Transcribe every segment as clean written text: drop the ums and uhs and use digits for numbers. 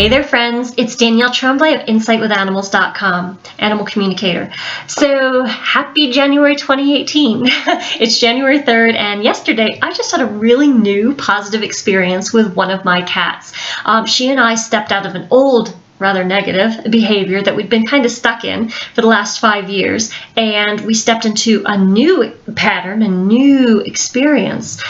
Hey there, friends. It's Danielle Tremblay of InsightWithAnimals.com, animal communicator. So happy January 2018. It's January 3rd, and yesterday I just had a really new positive experience with one of my cats. She and I stepped out of an old, rather negative behavior that we'd been kind of stuck in for the last 5 years, and we stepped into a new pattern, a new experience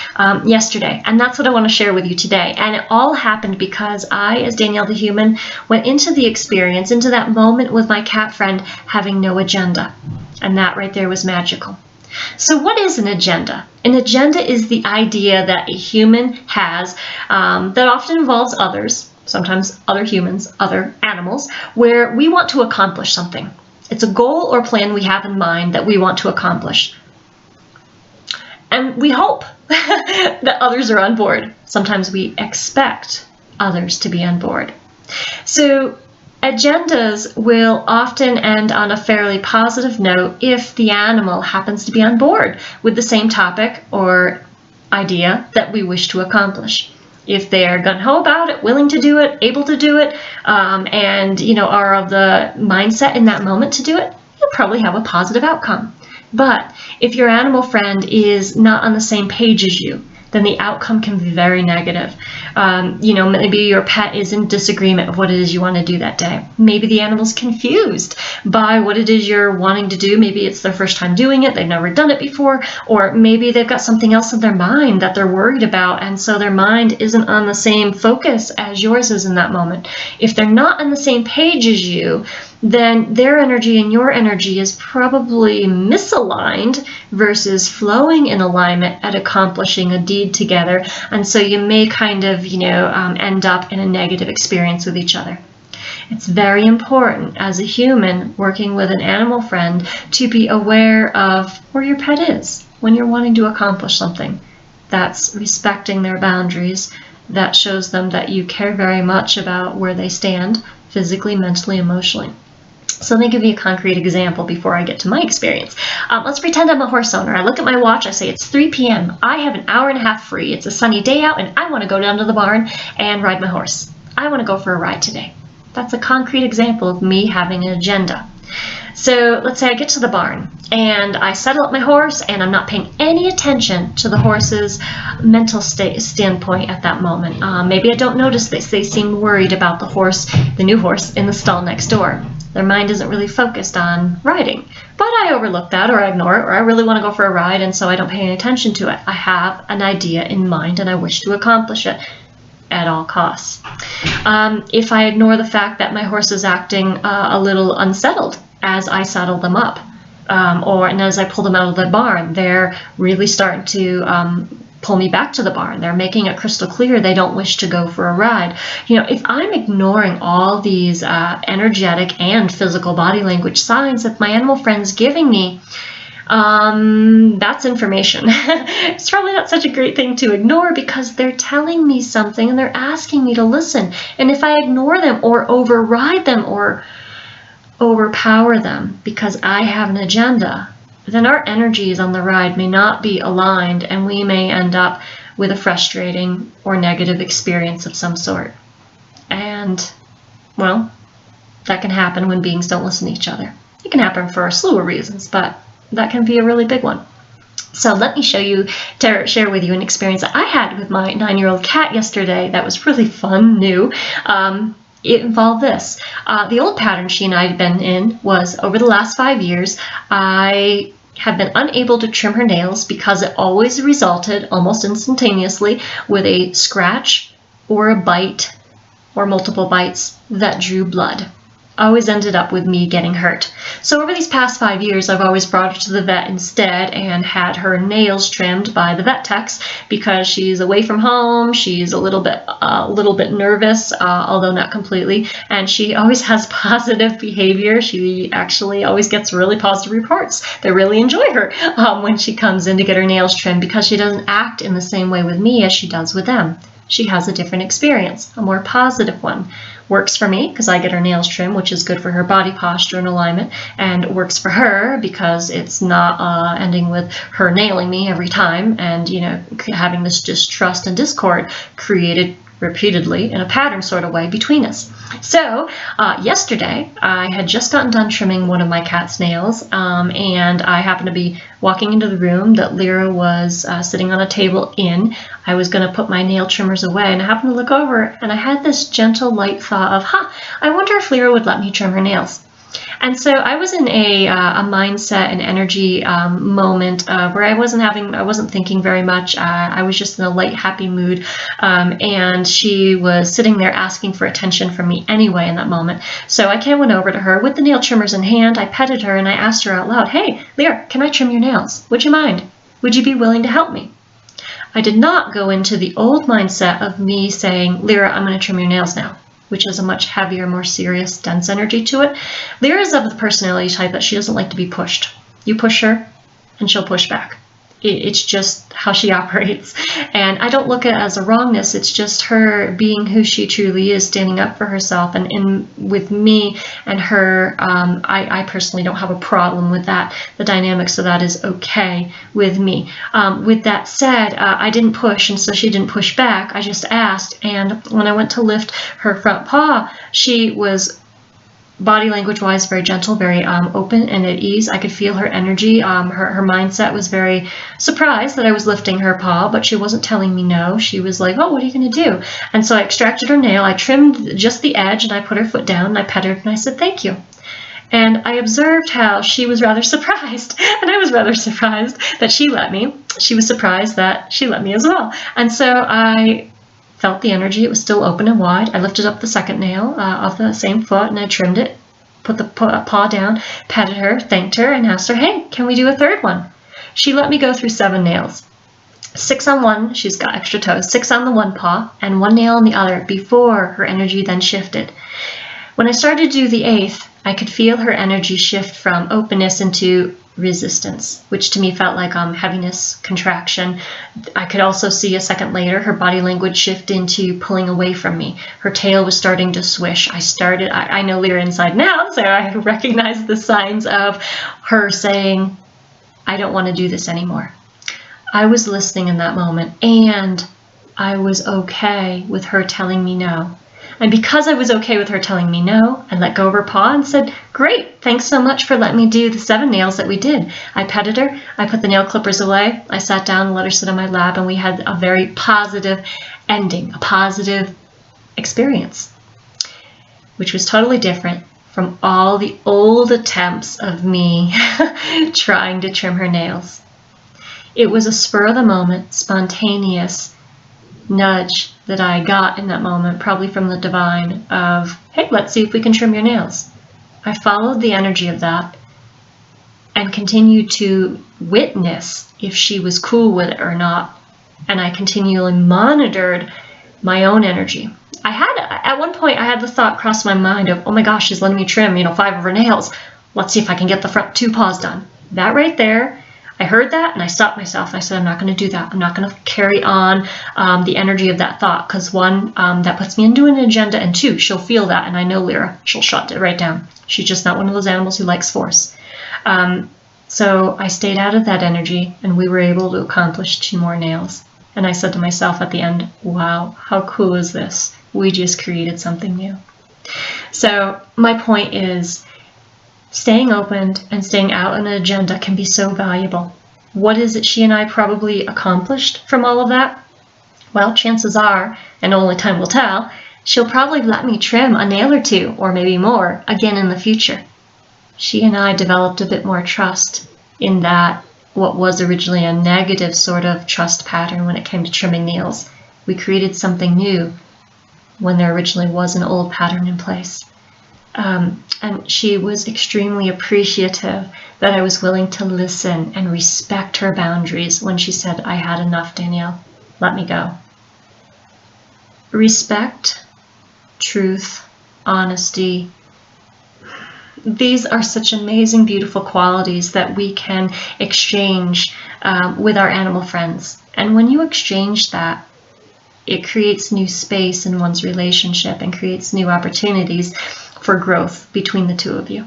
yesterday, and that's what I want to share with you today. And it all happened because I, as Danielle the human, went into the experience, into that moment with my cat friend, having no agenda, and that right there was magical. So what is an agenda? An agenda is the idea that a human has that often involves others, sometimes other humans, other animals, where we want to accomplish something. It's a goal or plan we have in mind that we want to accomplish. And we hope that others are on board. Sometimes we expect others to be on board. So agendas will often end on a fairly positive note if the animal happens to be on board with the same topic or idea that we wish to accomplish. If they're gung-ho about it, willing to do it, able to do it, and are of the mindset in that moment to do it, you'll probably have a positive outcome. But if your animal friend is not on the same page as you, then the outcome can be very negative. Maybe your pet is in disagreement with what it is you want to do that day. Maybe the animal's confused by what it is you're wanting to do. Maybe it's their first time doing it, they've never done it before, or maybe they've got something else in their mind that they're worried about, and so their mind isn't on the same focus as yours is in that moment. If they're not on the same page as you, then their energy and your energy is probably misaligned versus flowing in alignment at accomplishing a deed together, and so you may kind of end up in a negative experience with each other. It's very important as a human working with an animal friend to be aware of where your pet is when you're wanting to accomplish something. That's respecting their boundaries. That shows them that you care very much about where they stand physically, mentally, emotionally. So let me give you a concrete example before I get to my experience. Let's pretend I'm a horse owner. I look at my watch, I say it's 3 p.m. I have an hour and a half free. It's a sunny day out and I want to go down to the barn and ride my horse. I want to go for a ride today. That's a concrete example of me having an agenda. So let's say I get to the barn and I settle up my horse and I'm not paying any attention to the horse's mental standpoint at that moment. Maybe I don't notice this. They seem worried about the new horse in the stall next door. Their mind isn't really focused on riding. But I overlook that, or I ignore it, or I really want to go for a ride, and so I don't pay any attention to it. I have an idea in mind, and I wish to accomplish it at all costs. If I ignore the fact that my horse is acting a little unsettled as I saddle them up, and as I pull them out of the barn, they're really starting to pull me back to the barn. They're making it crystal clear they don't wish to go for a ride. If I'm ignoring all these energetic and physical body language signs that my animal friend's giving me, that's information. It's probably not such a great thing to ignore because they're telling me something and they're asking me to listen. And if I ignore them or override them or overpower them because I have an agenda, then our energies on the ride may not be aligned and we may end up with a frustrating or negative experience of some sort. And, well, that can happen when beings don't listen to each other. It can happen for a slew of reasons, but that can be a really big one. So let me share with you an experience that I had with my 9-year-old cat yesterday that was really fun, new. It involved this. The old pattern she and I had been in was over the last 5 years, I have been unable to trim her nails because it always resulted almost instantaneously with a scratch or a bite or multiple bites that drew blood. Always ended up with me getting hurt. So over these past 5 years, I've always brought her to the vet instead and had her nails trimmed by the vet techs because she's away from home. She's a little bit nervous, although not completely, and she always has positive behavior. She actually always gets really positive reports. They really enjoy her when she comes in to get her nails trimmed because she doesn't act in the same way with me as she does with them. She has a different experience, a more positive one. Works for me because I get her nails trimmed, which is good for her body posture and alignment, and works for her because it's not ending with her nailing me every time and having this distrust and discord created repeatedly in a pattern sort of way between us. So yesterday I had just gotten done trimming one of my cat's nails, and I happened to be walking into the room that Lyra was sitting on a table in. I was going to put my nail trimmers away, and I happened to look over, and I had this gentle, light thought of, I wonder if Lyra would let me trim her nails. And so I was in a mindset and energy moment where I wasn't thinking very much. I was just in a light, happy mood, and she was sitting there asking for attention from me anyway in that moment. So I went over to her with the nail trimmers in hand. I petted her and I asked her out loud, "Hey, Lyra, can I trim your nails? Would you mind? Would you be willing to help me?" I did not go into the old mindset of me saying, "Lyra, I'm going to trim your nails now," which is a much heavier, more serious, dense energy to it. Lyra is of the personality type that she doesn't like to be pushed. You push her, and she'll push back. It's just how she operates. And I don't look at it as a wrongness. It's just her being who she truly is, standing up for herself. And with me and her, I personally don't have a problem with that. The dynamics of that is okay with me. With that said, I didn't push, and so she didn't push back. I just asked. And when I went to lift her front paw, she was body language wise very gentle, very open and at ease. I could feel her energy. Her mindset was very surprised that I was lifting her paw, but she wasn't telling me no. She was like, "Oh, what are you going to do?" And so I extracted her nail, I trimmed just the edge, and I put her foot down and I petted her and I said, "Thank you." And I observed how she was rather surprised, and I was rather surprised that she let me. She was surprised that she let me as well. And so I felt the energy. It was still open and wide. I lifted up the second nail of the same foot and I trimmed it, put the paw down, patted her, thanked her, and asked her, "Hey, can we do a third one?" She let me go through 7 nails. 6 on one, she's got extra toes, 6 on the one paw, and 1 nail on the other before her energy then shifted. When I started to do the 8th, I could feel her energy shift from openness into resistance, which to me felt like heaviness, contraction. I could also see a second later her body language shift into pulling away from me. Her tail was starting to swish. I know Lyra inside now, so I recognize the signs of her saying, "I don't want to do this anymore." I was listening in that moment, and I was okay with her telling me no. And because I was okay with her telling me no, I let go of her paw and said, "Great, thanks so much for letting me do the 7 nails that we did." I petted her, I put the nail clippers away, I sat down and let her sit on my lap, and we had a very positive ending, a positive experience, which was totally different from all the old attempts of me trying to trim her nails. It was a spur of the moment, spontaneous nudge that I got in that moment, probably from the divine, of, "Hey, let's see if we can trim your nails." I followed the energy of that and continued to witness if she was cool with it or not. And I continually monitored my own energy. At one point, I had the thought cross my mind of, "Oh my gosh, she's letting me trim, 5 of her nails. Let's see if I can get the front 2 paws done." That right there, I heard that and I stopped myself and I said, "I'm not going to do that. I'm not going to carry on the energy of that thought, because 1, that puts me into an agenda, and 2, she'll feel that, and I know Lyra, she'll shut it right down. She's just not one of those animals who likes force." So I stayed out of that energy, and we were able to accomplish 2 more nails. And I said to myself at the end, "Wow, how cool is this? We just created something new." So my point is, staying open and staying out on an agenda can be so valuable. What is it she and I probably accomplished from all of that? Well, chances are, and only time will tell, she'll probably let me trim a nail or 2, or maybe more, again in the future. She and I developed a bit more trust in that what was originally a negative sort of trust pattern when it came to trimming nails. We created something new when there originally was an old pattern in place. And she was extremely appreciative that I was willing to listen and respect her boundaries when she said, "I had enough, Danielle. Let me go." Respect, truth, honesty. These are such amazing, beautiful qualities that we can exchange with our animal friends. And when you exchange that, it creates new space in one's relationship and creates new opportunities for growth between the 2 of you.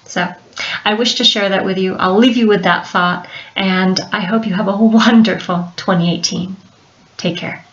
So I wish to share that with you. I'll leave you with that thought, and I hope you have a wonderful 2018. Take care.